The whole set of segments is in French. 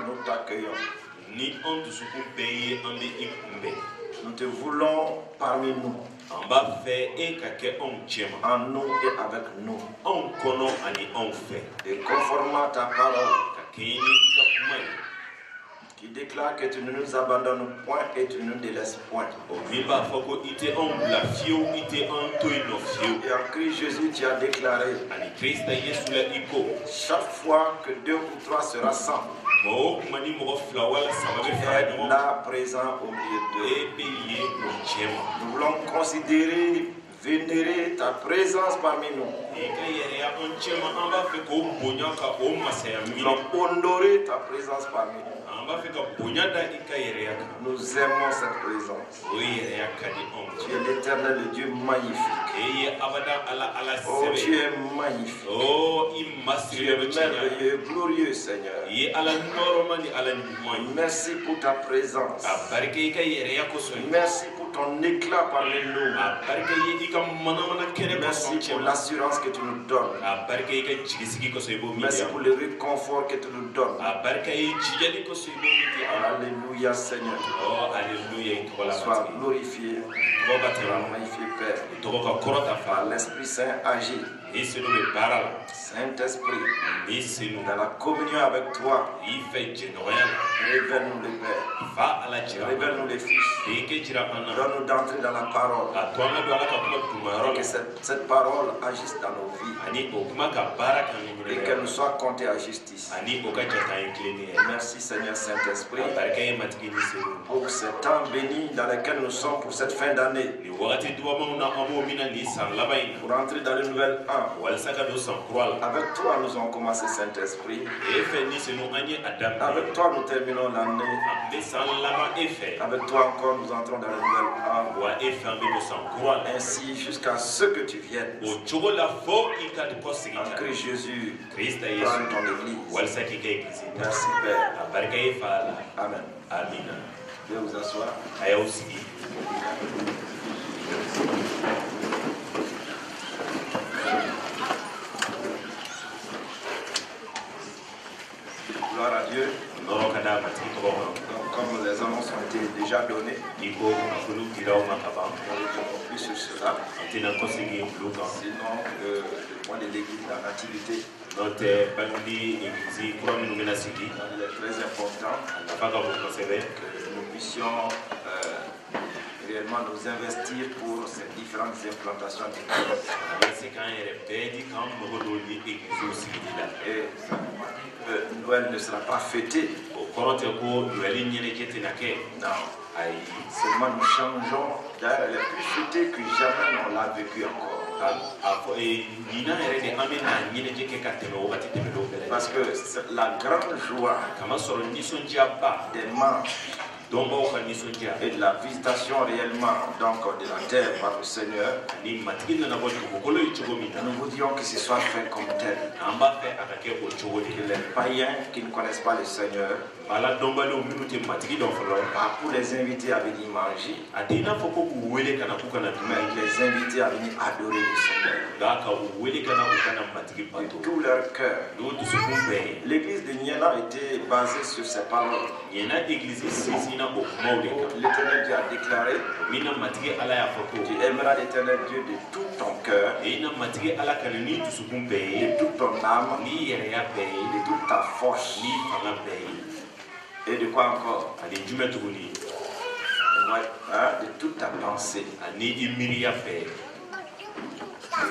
nous t'accueillons. Ni on te soukou paye on de ikumbe. Nous te voulons parmi nous. En bas fait et kake on tchema. En nous et avec nous. On kono ani on fait. Et conformément à ta parole. Kakini kakumai. Qui déclare que tu ne nous abandonnes point et tu ne nous délaisses point. Et en Christ Jésus, tu as déclaré, chaque fois que 2 ou 3 se rassemblent, tu es là présent au milieu d'eux. Nous voulons considérer, vénérer ta présence parmi nous. Nous voulons honorer ta présence parmi nous. Nous aimons cette présence. Tu es l'éternel, le Dieu magnifique. Oh, tu es magnifique. Tu es merveilleux, glorieux, Seigneur. Merci pour ta présence. Merci pour ton éclat parmi nous. Merci pour l'assurance que tu nous donnes. Merci pour le réconfort que tu nous donnes. Alléluia, Seigneur. Oh, alléluia. Sois glorifié. Magnifié Père. Par l'Esprit Saint agit. Saint-Esprit, dans la communion avec toi, révèle-nous le Père, révèle-nous les Fils, donne-nous d'entrer dans la parole, que cette parole agisse dans nos vies et qu'elle nous soit comptée à justice. Merci Seigneur Saint-Esprit pour ce temps béni dans lequel nous sommes pour cette fin d'année, pour entrer dans le nouvel an. Avec toi nous avons commencé Saint-Esprit, avec toi nous terminons l'année, avec toi encore nous entrons dans le nouvel an, ainsi jusqu'à ce que tu viennes. En Christ Jésus, prends ton Église. Merci Père. Amen. Je vais vous asseoir. Gloire à Dieu. Donc, comme les annonces ont été déjà données, on ne plus sur cela. Sinon, le point de l'église, la nativité, il est très important que nous puissions réellement nous investir pour ces différentes implantations d'église. Et Noël ne sera pas fêté. Non. Seulement nous changeons. D'ailleurs, elle est plus fêtée que jamais on l'a vécu encore. Parce que la grande joie des marches et de la visitation réellement donc de la terre par le Seigneur, nous voudrions que ce soit fait comme tel. Que les païens qui ne connaissent pas le Seigneur, pour les inviter à venir manger, mais les inviter à venir adorer le Seigneur de tout leur cœur. L'église de Niena était basée sur ces paroles. L'Éternel Dieu a déclaré: tu aimeras l'Éternel Dieu de tout ton cœur, de toute ton âme, de toute ta force. Et de quoi encore? De toute ta pensée.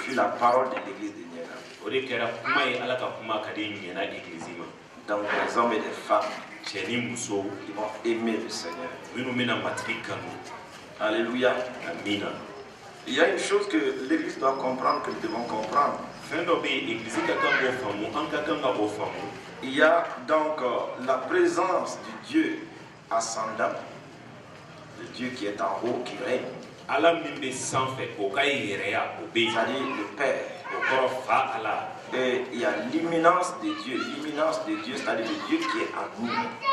C'est la parole de l'église de Niena. Donc les hommes et les femmes qui vont aimer le Seigneur. Alléluia. Il y a une chose que l'église doit comprendre, que nous devons comprendre. Il y a donc la présence du Dieu ascendant, le Dieu qui est en haut, qui règne. C'est-à-dire le Père. Et il y a l'imminence de Dieu. L'imminence de Dieu, c'est-à-dire le Dieu qui est en nous.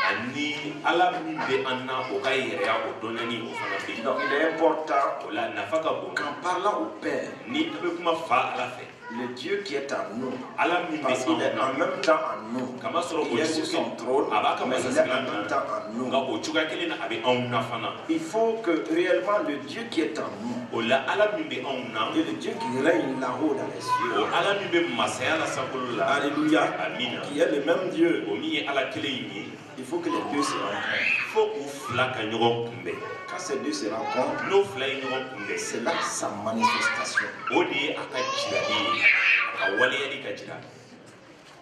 ani ala min bɛ an na o ka yɛrɛya o dɔnnani o fana bɛ yen. Donc il est important o la nafa ka bon qu'en parlant au Père, ni an bɛ kuma fa ala fɛ le Dieu qui est en nous, ala min bɛ parce qu'il est an en na même temps en nous, kama sɔrɔ o il est sur son trône, a b'a ka mais il est masasigi en même temps en nous. nka o cogoya kelen na a bɛ anw na fana. Il faut que réellement le Dieu qui est en nous o la ala min bɛ anw na et le Dieu qui règne là-haut dans les cieux, o ala min bɛ masaya la sankolo la alléluia, amina qui est le même Dieu, o min ye ala kelen in ye il faut que les deux se rencontrent. fo u fila ka ɲɔgɔn kunbɛn. Quand ces deux se rencontrent, n'o fila ye ɲɔgɔn kunbɛn c'est là sa manifestation. o de ye a ka jirali ye a ka waleyali ka jira.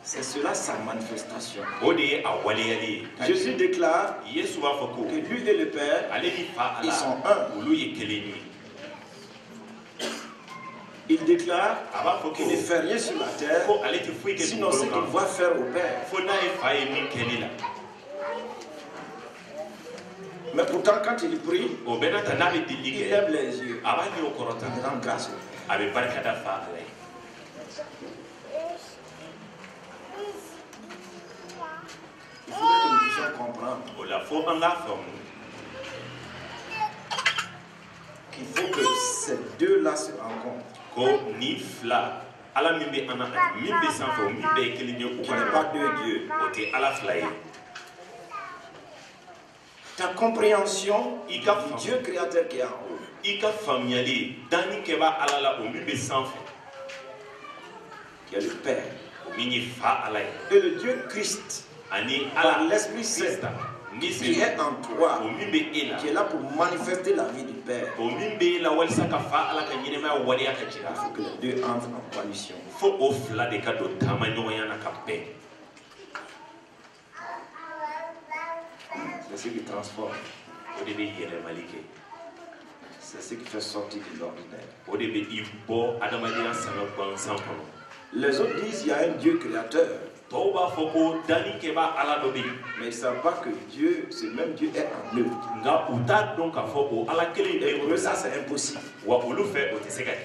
C'est cela sa manifestation. o de ye a waleyali ye. Jésus déclare yesu b'a fɔ ko que lui et le Père, ale ni fa ils ala sont un. olu ye kelen ye. Il déclare a b'a fɔ qu'il ne fait rien sur la terre, ko ale tɛ foyi kɛ sinon ce dugukolo qu'il kan voit faire au Père. fo n'a ye fa ye min kɛ ne la. Mais pourtant, quand il prie, o bɛɛ n'a ta n'a bɛ deli il kɛ lève les yeux. a b'a ɲɛ o kɔrɔta Il rend grâce au Père. a bɛ barika da fa ala ye. Il faudrait que nous puissions comprendre o la fo an k'a faamu qu'il faut que ces deux-là se rencontrent. ko ni fila ala min bɛ an na ani min bɛ sanfɛ o min bɛɛ ye kelen ye o Qu'il ka n'y ait pas deux dieux. o tɛ ala fila ye. Ta compréhension I ka du faamu Dieu créateur qui est en haut, i ka faamuyali danni kɛ b'a ala la o min bɛ sanfɛ qui est le Père, o min ye fa ala ye et le Dieu Christ, ani par ala l'Esprit Saint, krista ni qui se est en toi, o min bɛ e la qui est là pour manifester la vie du Père. o min bɛ e la walisa ka fa ala ka ɲɛnɛmaya waleya ka jira Il faut que les deux entrent en coalition. fo o fila de ka don taama ɲɔgɔnya na ka bɛn. C'est ce qui transforme. o de bɛ yɛlɛmali kɛ C'est ce qui fait sortir de l'ordinaire. o de bɛ i bɔ adamadenya sanga gansan kɔnɔ. Les autres disent qu'il y a un Dieu créateur, tɔw b'a fɔ ko danni kɛ b'a ala dɔ bɛ yen mais ils ne savent pas que Dieu, ce même Dieu est en eux. nka u t'a dɔn k'a fɔ o ala kelen in Et bɛ pour olu eux, ça la c'est impossible. wa olu fɛ o tɛ se ka kɛ.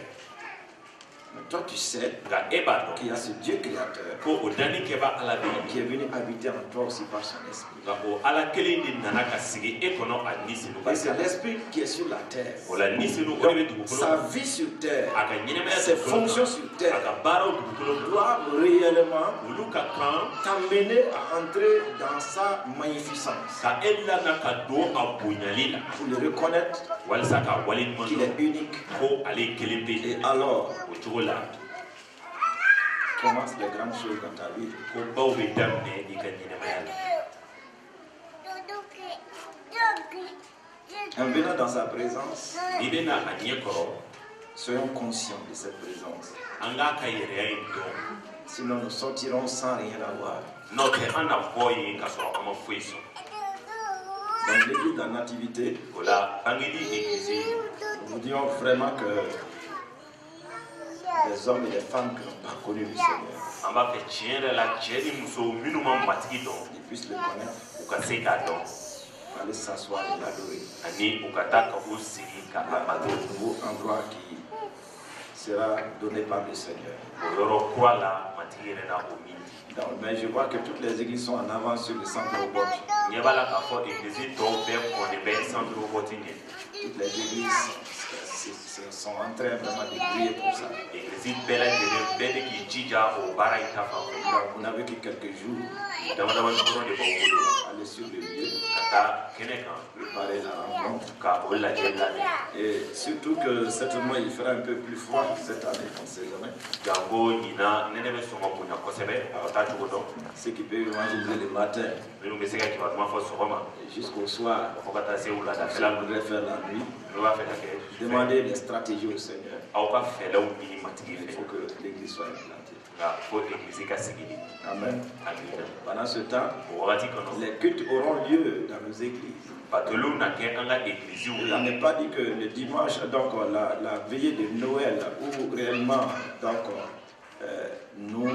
Mais toi, tu sais nka e b'a dɔn qu'il y a ce Dieu créateur ko o danni kɛ b'a ala bɛ yen qui est venu habiter en toi aussi par son esprit. nka o ala kelen de nana ka sigi e kɔnɔ a nisinu Et ka c'est l'esprit qui est sur la terre. o la nisinu o de bɛ Donc, dugukolo sa kan vie sur terre, a ka ɲɛnɛmaya ses dugukolo fonctions kan sur a terre ka baaraw dugukolo kan doivent réellement olu ka kan t'amener à entrer dans sa magnificence. ka e lana ka don a bonyali la Pour le reconnaître walisa ka wale ɲuman qu'il est dɔn unique. ko ale kelen bɛ Et yen alors, o cogo la commence les grandes choses dans ta vie. ko baw bɛ daminɛ i ka ɲɛnɛmaya la. En venant dans sa présence, n'i bɛna a ɲɛ kɔrɔ soyons conscients de cette présence. an k'a ka yɛrɛya in dɔn Sinon, nous sortirons sans rien avoir. n'o tɛ an na bɔ yen ka sɔrɔ an ma foyi sɔrɔ. Dans l'église de la Nativité, o la bangeli église nous vous disons vraiment que les hommes et les femmes qui n'ont pas connu le Seigneur, an b'a fɛ tiɲɛ yɛrɛ la cɛ ni muso minnu ma matigi dɔn ils puissent le connaître, u ka se k'a dɔn aller s'asseoir et l'adorer. ani u ka taa ka o sigi ka a bato Un nouveau endroit qui sera donné par le Seigneur. o yɔrɔ kura la matigi yɛrɛ na o min di. Donc, mais je vois que toutes les églises sont en avance sur le centre robot. ɲɛ b'a la k'a fɔ église tɔw bɛɛ kɔni bɛ centre roboti ɲɛ Toutes les églises sont en train vraiment de prier pour ça. église bɛɛ lajɛlen bɛɛ bɛ k'i jija o baara in ta fan fɛ. Donc, vous n'avez que quelques jours dama dama dɔrɔn de b'aw bolo aller sur le lieu, ka taa kɛnɛ kan préparer la rencontre. ka o lajɛ lamɛn. Et surtout que certainement il fera un peu plus froid cette année, on ne sait jamais. janko ɲina nɛnɛ bɛ sɔn ka bonya kosɛbɛ a ka taa cogo dɔn Ceux qui peuvent évangéliser le matin minnu bɛ se ka kibaruya fɔ sɔgɔma et jusqu'au soir, fo ka taa se si wuladafɛla on ma voudrait faire la nuit, n'o b'a fɛ ka kɛ sufɛ demandez des stratégies au Seigneur. aw ka fɛɛrɛw ɲini matigi Il fɛ faut que l'église soit implantée. nka fo église ka sigi de Amen. amina Pendant ce temps, o wagati kɔnɔ les cultes auront lieu dans nos églises. batoliw na kɛ an ka églisiw Il la n'est pas dit que le dimanche, donc la veillée de Noël, où réellement donc, nous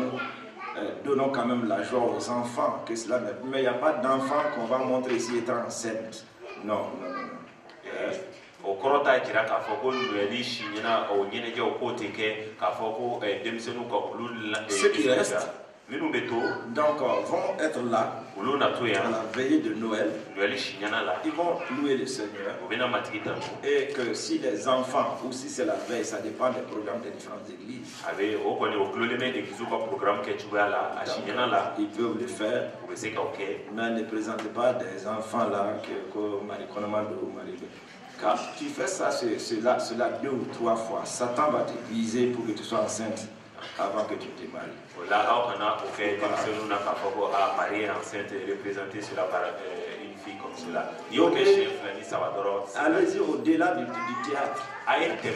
donnons quand même la joie aux enfants, que cela, mais il n'y a pas d'enfants qu'on va montrer ici étant enceinte. Non, non, non. o kɔrɔ t'a jira k'a fɔ ko nɔyɛli si ɲɛna o ɲɛnajɛw k'o tɛ kɛ k'a fɔ ko denmisɛnninw ka olu Ceux qui restent, minnu bɛ to donc vont être là à la veillée de Noël, ils vont louer le Seigneur. Et que si les enfants ou si c'est la veille, ça dépend des programmes des différentes églises. Ils peuvent le faire, mais ne présentez pas des enfants là quand tu fais ça, cela 2 ou 3 fois, Satan va te viser pour que tu sois enceinte avant que tu te maries. Allez-y au-delà du théâtre.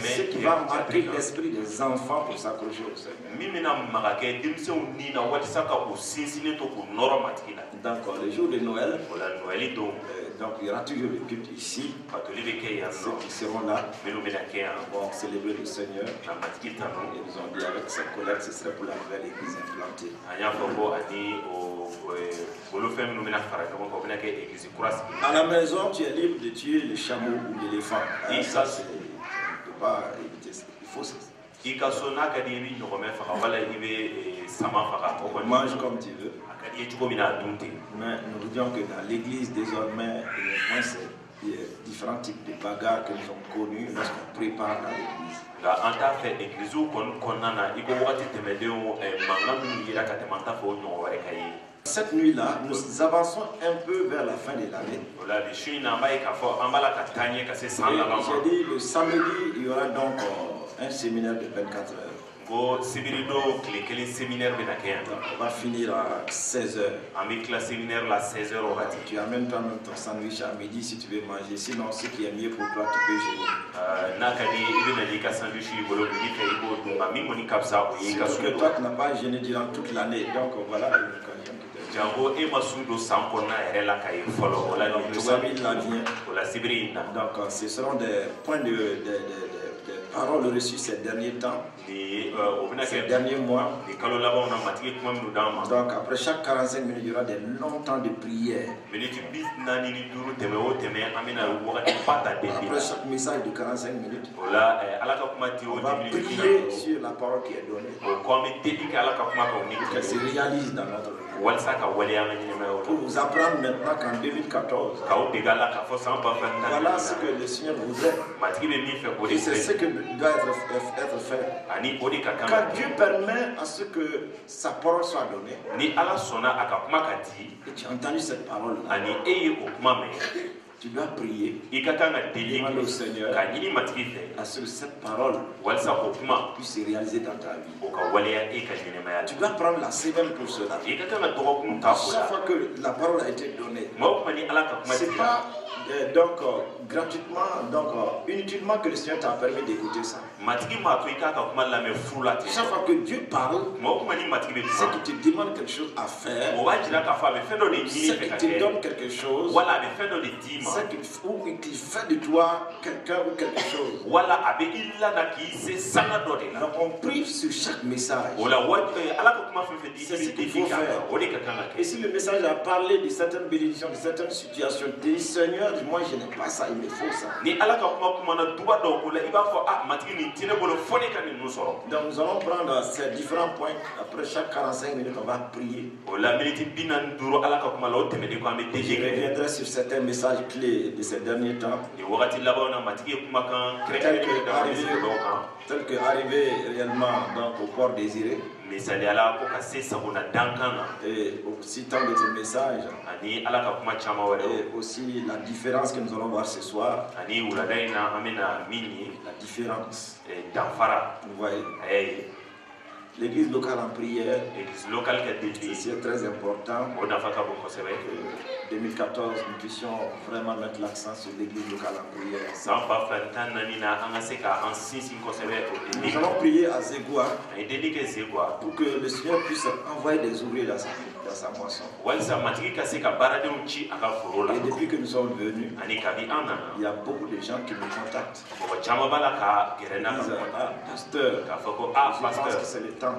Ce qui va marquer l'esprit des enfants pour s'accrocher au Seigneur. Donc, le jour de Noël, donc il y aura toujours le culte ici. Ceux qui seront là vont célébrer le Seigneur. Et nous ont dit avec cette collecte, ce serait pour la nouvelle église implantée. À la maison, tu es libre de tuer le chameau ou l'éléphant. Ça, c'est, on ne peut pas éviter ça. Il faut ça. Mange comme tu veux. Mais nous disons que dans l'église désormais, il y a différents types de bagarres que nous avons connus lorsqu'on prépare dans l'église. Cette nuit-là, nous avançons un peu vers la fin de l'année. J'ai dit le samedi, il y aura donc un séminaire de 24 heures. On va finir à 16h. Tu amènes toi-même ton sandwich à midi si tu veux manger. Sinon, ce qui est mieux pour toi, tu peux jeûner. Surtout que toi, tu n'as pas jeûné durant toute l'année. Donc voilà une occasion. Le samedi, il vient. Donc ce seront des points de paroles reçues ces derniers temps, ces derniers mois. Donc après chaque 45 minutes, il y aura des longs temps de prière. Après chaque message de 45 minutes, on va prier sur la parole qui est donnée pour qu'elle se réalise dans notre vie. Pour vous apprendre maintenant qu'en 2014, voilà ce que le Seigneur voudrait. Et c'est ce que doit être fait. Quand Dieu permet à ce que sa parole soit donnée, et tu as entendu cette parole-là, tu dois prier, demander au Seigneur à ce que cette parole puisse se réaliser dans ta vie. Tu dois prendre la semaine pour cela. À chaque fois que la parole a été donnée, c'est pas donc gratuitement, donc inutilement que le Seigneur t'a permis d'écouter ça. Chaque fois que Dieu parle, c'est qu'il te demande quelque chose à faire, c'est qu'il te donne quelque chose, c'est qu'il fait de toi quelqu'un ou quelque chose. Donc on prie sur chaque message. C'est ce qu'il faut faire. Et si le message a parlé de certaines bénédictions, de certaines situations, dis Seigneur, moi je n'ai pas ça, il me faut ça. Donc nous allons prendre ces différents points. Après chaque 45 minutes, on va prier. Je reviendrai sur certains messages clés de ces derniers temps. Tel que arrivé réellement donc, au port désiré. Et aussi tant d'autres messages. Et aussi la différence que nous allons voir ce soir. La différence. Vous voyez. L'église locale en prière, c'est très important. 2014, nous puissions vraiment mettre l'accent sur l'église locale en prière. Nous allons prier à Zégoua pour que le Seigneur puisse envoyer des ouvriers dans sa moisson. Et depuis que nous sommes venus, il y a beaucoup de gens qui me contactent. Ils disent, pasteur, je pense que c'est le temps.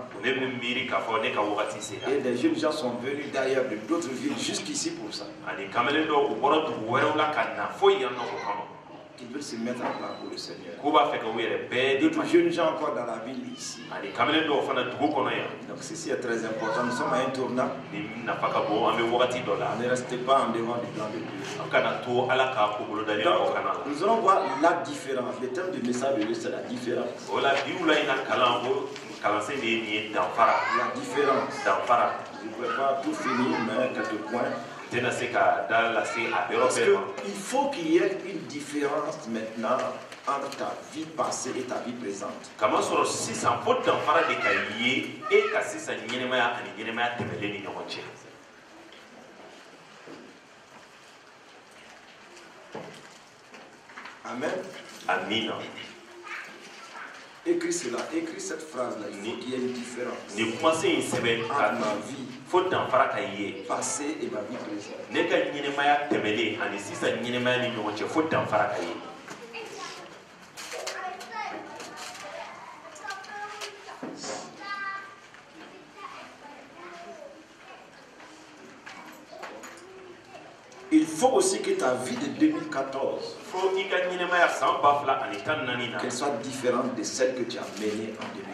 Et des jeunes gens sont venus d'ailleurs de d'autres villes jusqu'ici pour ça. qui veulent se mettre à plat pour le Seigneur. D'autres Jeunes gens encore dans la ville ici. Donc ceci est très important. Nous sommes à un tournant. Ne restez pas en devant du plan de Dieu. Donc, nous allons voir la différence. Le thème du message de Dieu, c'est la différence. La différence. Je ne peux pas tout finir, mais quelques points. Parce qu'il faut qu'il y ait une différence maintenant entre ta vie passée et ta vie présente. Amen. Amen. Écris cela, écris cette phrase-là. Il faut qu'il y ait une différence entre ma vie passée et ma vie présente. Il faut aussi que ta vie de 2014 qu'elle soit différente de celle que tu as menée en 2013.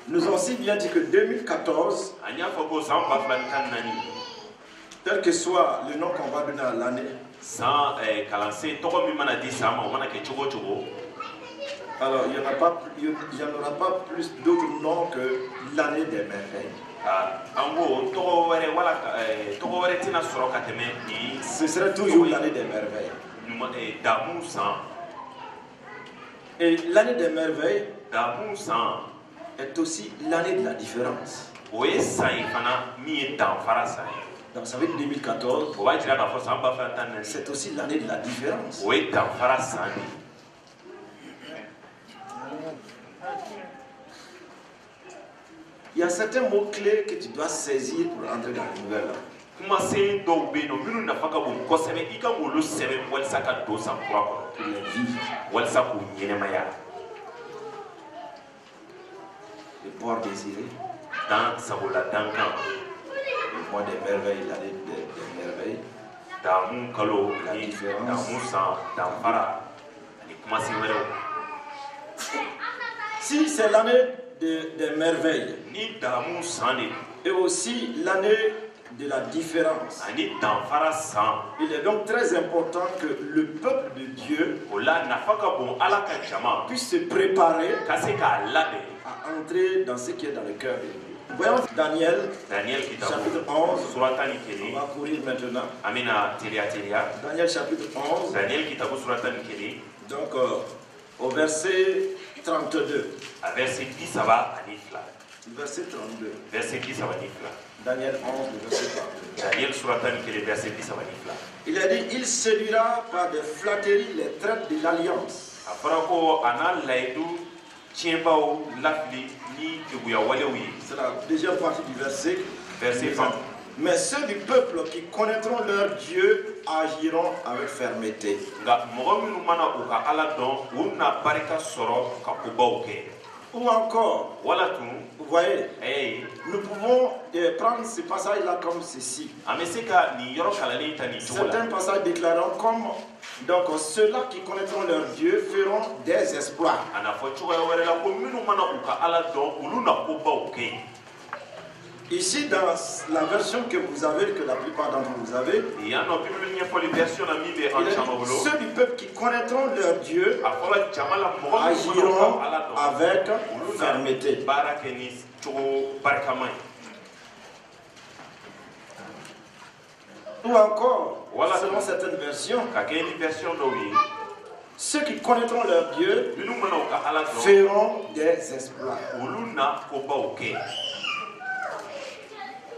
Nous avons aussi bien dit que 2014, tel que soit le nom qu'on va donner à l'année, alors il n'y en aura pas plus d'autres noms que l'année des merveilles. Ce serait toujours l'année des merveilles. Et l'année des merveilles est aussi l'année de la différence. Donc ça veut dire 2014, c'est aussi l'année de la différence. Il y a certains mots-clés que tu dois saisir pour entrer dans la nouvelle. Pour les vivre. Le port désiré. Le mois des merveilles, l'année des merveilles. La différence. Si c'est l'année des merveilles et aussi l'année de la différence, il est donc très important que le peuple de Dieu puisse se préparer à entrer dans ce qui est dans le cœur de Dieu. Voyons Daniel chapitre 11. On va courir maintenant. Daniel chapitre 11. Donc au verset 32. Verset 10, ça va à Nifla. Verset 32. Verset 10, ça va Nifla. Daniel 11, le verset 32. Daniel Suratan, qui est le verset 10, ça va Nifla. Il a dit, il séduira par des flatteries les traites de l'alliance. C'est la deuxième partie du verset. Verset 20. Mais ceux du peuple qui connaîtront leur Dieu agiront avec fermeté. Ou encore, vous voyez, nous pouvons prendre ce passage-là comme ceci. Certains passages déclarant comme donc ceux-là qui connaîtront leur Dieu feront des exploits. Ici, dans la version que vous avez, que la plupart d'entre vous avez, ceux du peuple qui connaîtront leur Dieu agiront avec fermeté. Ou encore, selon certaines versions, ceux qui connaîtront leur Dieu feront des exploits.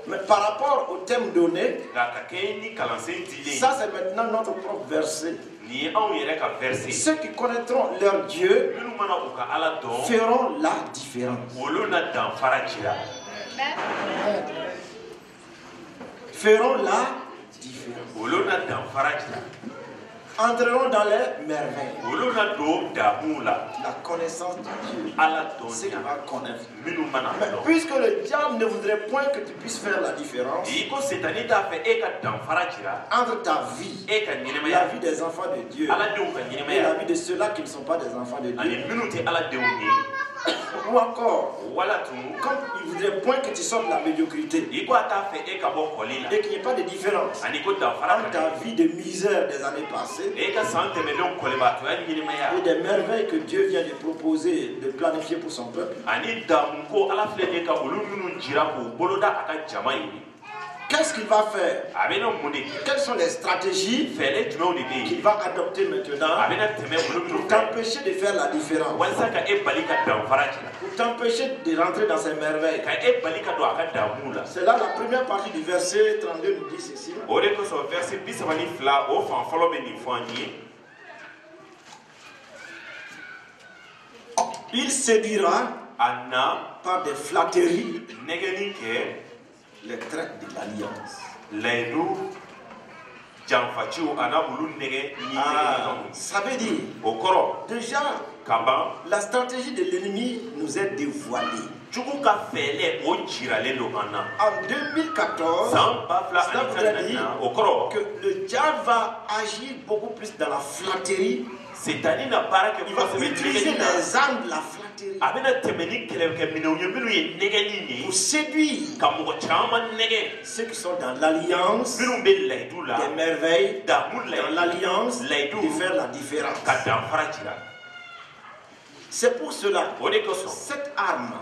Mais par rapport au thème donné, ça c'est maintenant notre propre verset. Ceux qui connaîtront leur Dieu feront la différence. Feront la différence. entreront dans les merveilles. La connaissance de Dieu. C'est qu'il va connaître. Mais puisque le diable ne voudrait point que tu puisses faire la différence entre ta vie, la vie des enfants de Dieu, et la vie de ceux-là qui ne sont pas des enfants de Dieu. Ou encore, comme il ne voudrait point que tu sortes de la médiocrité et qu'il n'y ait pas de différence entre ta vie de misère des années passées et des merveilles que Dieu vient de proposer, de planifier pour son peuple. Qu'est-ce qu'il va faire? Quelles sont les stratégies qu'il va adopter maintenant pour t'empêcher de faire la différence, pour t'empêcher de rentrer dans ces merveilles? C'est là la première partie du verset 32 nous dit ceci. Il séduira par des flatteries les traites de l'alliance. Ça veut dire déjà la stratégie de l'ennemi nous est dévoilée. En 2014, cela voudrait dire que le diable va agir beaucoup plus dans la flatterie. Il va utiliser les armes de la flatterie pour séduire ceux qui sont dans l'alliance des merveilles, dans l'alliance de faire la différence. C'est pour cela que cette arme,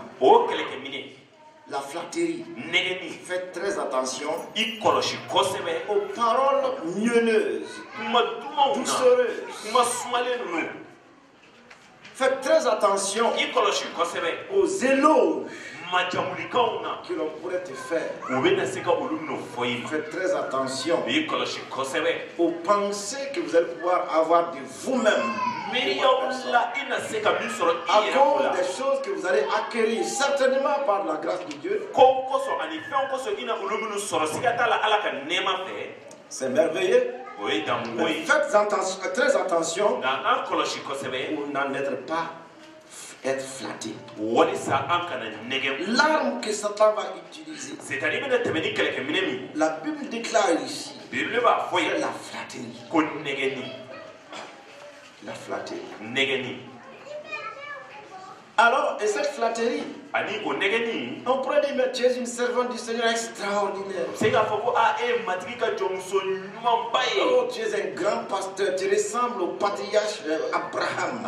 la flatterie, faites très attention aux paroles mielleuses, doucereuses. Faites très attention aux éloges que l'on pourrait te faire. Faites très attention aux pensées que vous allez pouvoir avoir de vous-même. À cause des choses que vous allez acquérir, certainement par la grâce de Dieu. C'est merveilleux. Mais faites très attention pour n'en être pas être flatté. L'arme que Satan va utiliser, la Bible déclare ici, c'est la flatterie. La flatterie. Alors, et cette flatterie, on pourrait dire, mais tu es une servante du Seigneur extraordinaire. Oh, tu es un grand pasteur, tu ressembles au patriarche Abraham.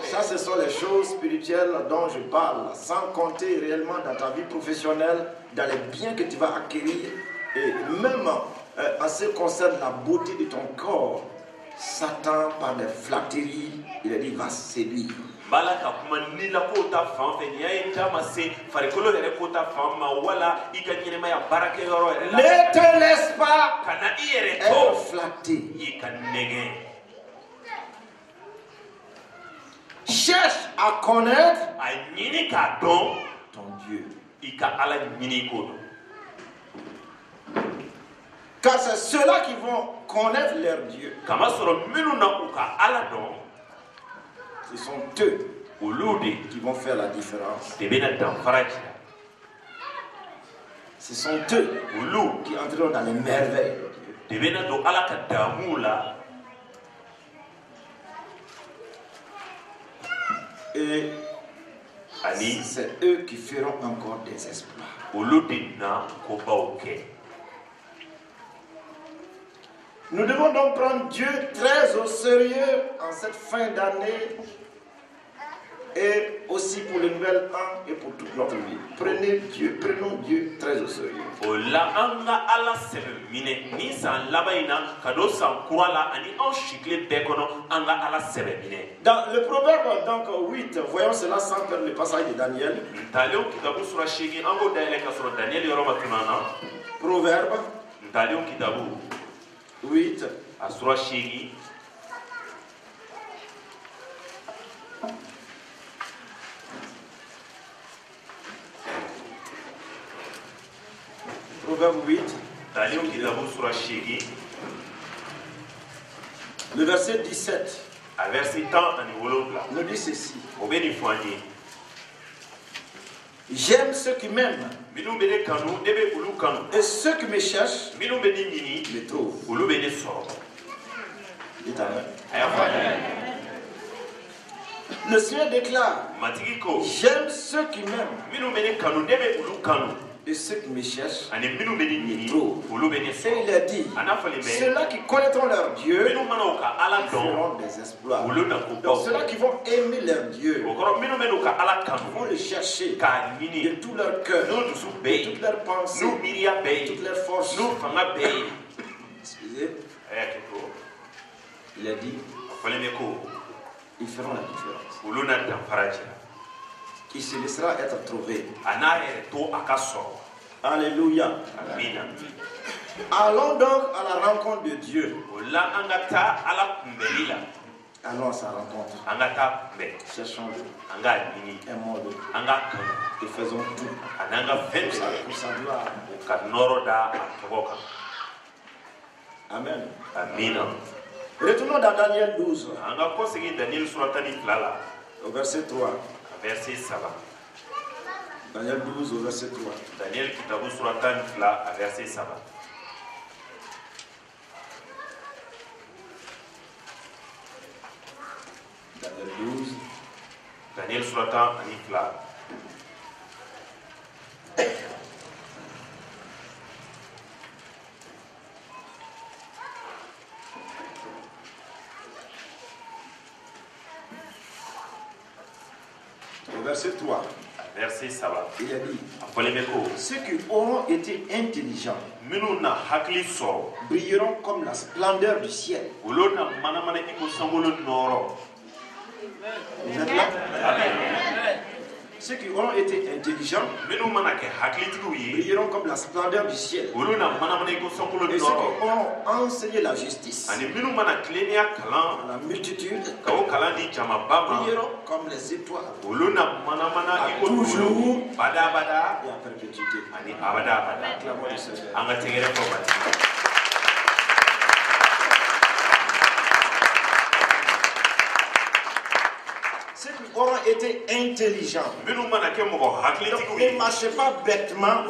Ça, ce sont les choses spirituelles dont je parle, sans compter réellement dans ta vie professionnelle, dans les biens que tu vas acquérir, et même en ce qui concerne la beauté de ton corps. Satan, par des flatteries, il a dit, va séduire. Ne te laisse pas être flatté. Cherche à connaître ton Dieu. Car c'est ceux-là qui vont connaître leur Dieu. Ce sont eux qui vont faire la différence. Ce sont eux qui entreront dans les merveilles de Dieu. Et c'est eux qui feront encore des exploits. Nous devons donc prendre Dieu très au sérieux en cette fin d'année et aussi pour le nouvel an et pour toute notre vie. Prenons Dieu très au sérieux. Dans le Proverbe donc 8, voyons cela sans perdre le passage de Daniel. Proverbe 8. Proverbe 8. Le verset 17 nous dit ceci. J'aime ceux qui m'aiment. Et ceux qui me cherchent me trouvent. Dites amen. Le Seigneur déclare, j'aime ceux qui m'aiment. Et ceux qui me cherchent me trouvent. Et il a dit, ceux-là qui connaîtront leur Dieu feront des exploits. Donc ceux-là qui vont aimer leur Dieu vont le chercher de tout leur cœur, de toute leur pensée, de toute leur force. Excusez. Il a dit, ils feront la différence. Qui se laissera être trouvé. Alléluia. Allons donc à la rencontre de Dieu. Allons à sa rencontre. Cherchons-le. Aimons-le. Et faisons tout pour sa gloire. Amen. Retournons dans Daniel 12. Au verset 3. Verset 7. Daniel 12 au verset 3. Daniel kitabu suratan fla verset 7. Daniel 12. Daniel suratan fla. Verset 3. Verset 7. Il a dit, ceux qui auront été intelligents brilleront comme la splendeur du ciel. Vous êtes là? Amen. Ceux qui auront été intelligents brilleront comme la splendeur du ciel. Et ceux qui auront enseigné la justice à la multitude brilleront comme les étoiles à toujours et à perpétuité. Acclamons le Seigneur. Ceux qui auront été intelligents. Ne marchez pas bêtement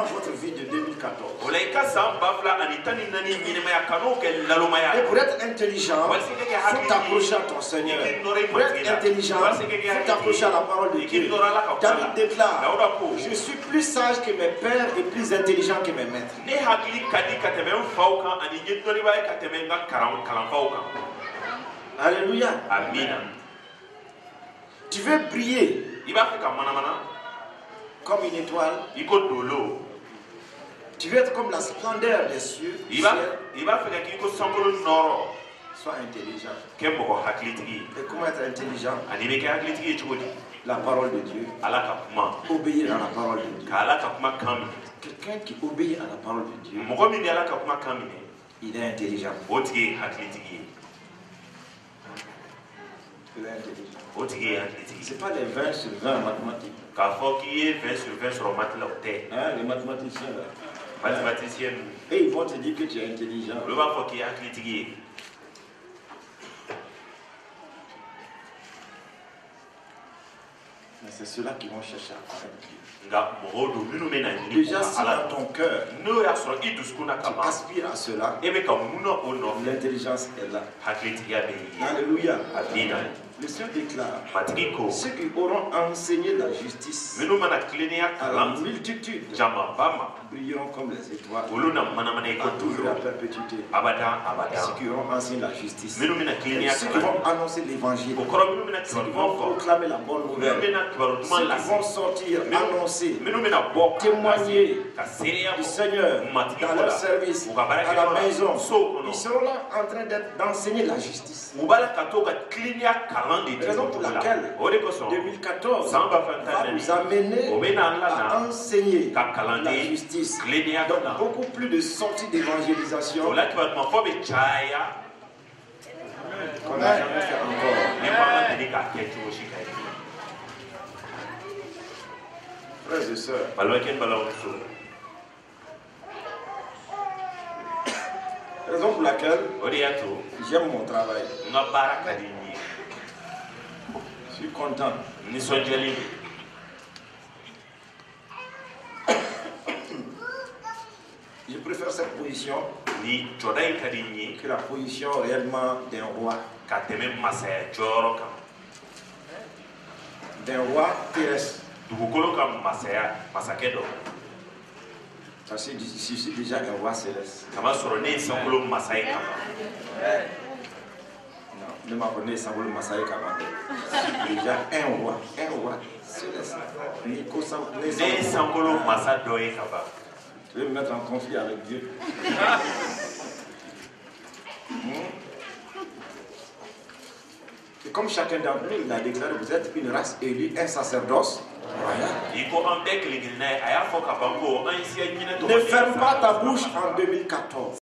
votre vie de 2014. Et pour être intelligent, il faut t'approcher à ton Seigneur. Pour être intelligent, il faut t'approcher à la parole de Dieu. David déclare, je suis plus sage que mes pères et plus intelligent que mes maîtres. Alléluia. Amen. Tu veux briller comme une étoile. Tu veux être comme la splendeur des cieux. Sois intelligent. Et comment être intelligent? La parole de Dieu. Obéir à la parole de Dieu. Quelqu'un qui obéit à la parole de Dieu, il est intelligent. C'est pas les 20 sur 20 en mathématiques. Hein, les mathématiciens là. Et ils vont te dire que tu es intelligent. Mais c'est ceux-là qui vont chercher à connaître Dieu. Déjà, si dans ton cœur tu aspires à cela, l'intelligence est là. Alléluia. Le Seigneur déclare, ceux qui auront enseigné la justice à la multitude brilleront comme les étoiles à toujours la perpétuité. Ceux qui auront enseigné la justice, ceux qui vont annoncer l'évangile, ceux qui vont proclamer la bonne nouvelle, ceux qui vont sortir, annoncer, témoigner du Seigneur dans leur service, à la maison. Ils seront là en train d'enseigner la justice. Raison pour laquelle 2014 va nous amener à enseigner la justice. Donc beaucoup plus de sorties d'évangélisation qu'on n'a jamais fait encore. Frères et sœurs, laquelle j'aime mon travail. Je suis content. Je préfère cette position que la position réellement d'un roi. D'un roi terrestre. Parce que je suis déjà un roi céleste. Non, ne m'apprenez Sangolo Massaï Kabande. Je suis déjà un roi céleste. Tu veux me mettre en conflit avec Dieu. Et comme chacun d'entre nous, il a déclaré, vous êtes une race élue, un sacerdoce. Ne ferme pas ta bouche en 2014.